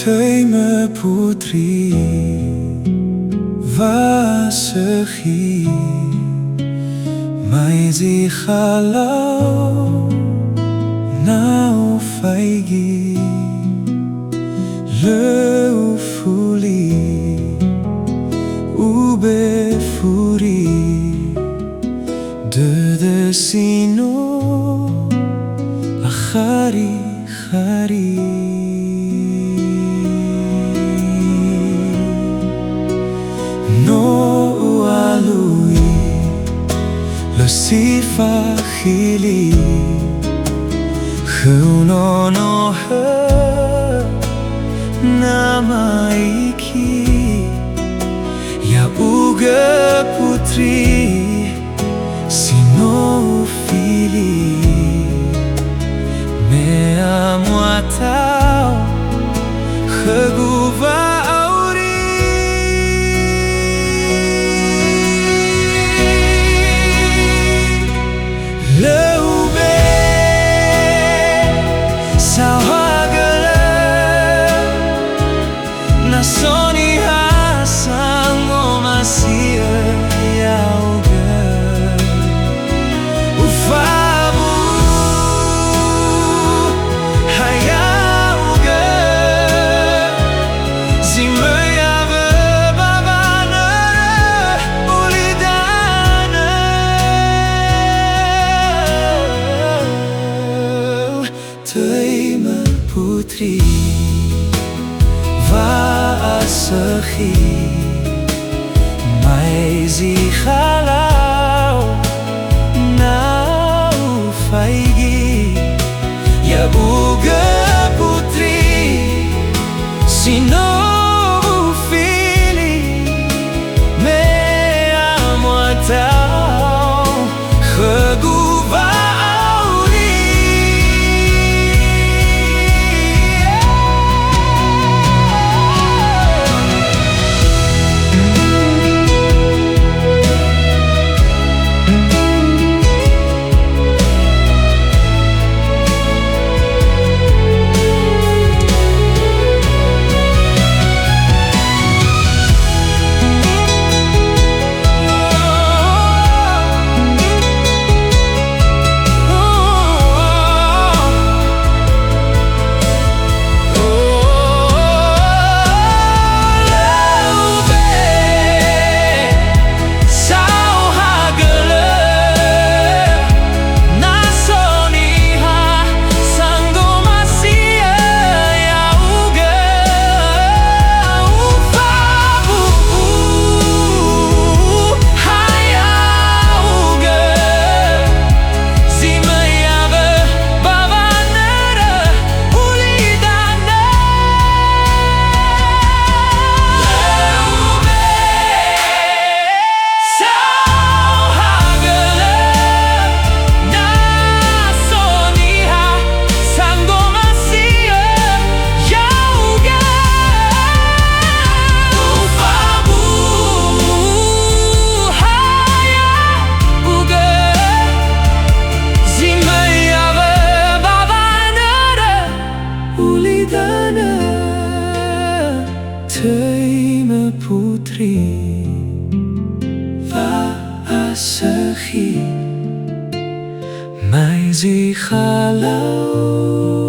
Tăi-mă putri Vasahi Mai zi halau Nau faigi Leu fuli Ube furi De sino Akhari khari No alui Lo si fa khili Khuno no he Namaiki Ya uga putri Sino fili Me amo atau Khaguva Tăi-mă putri Vasahi Mai zi halau Nau faigi Ya uga putri Sino fili Me amo atau Khaguva Tăi-mă putri Vasahi Mai zi halau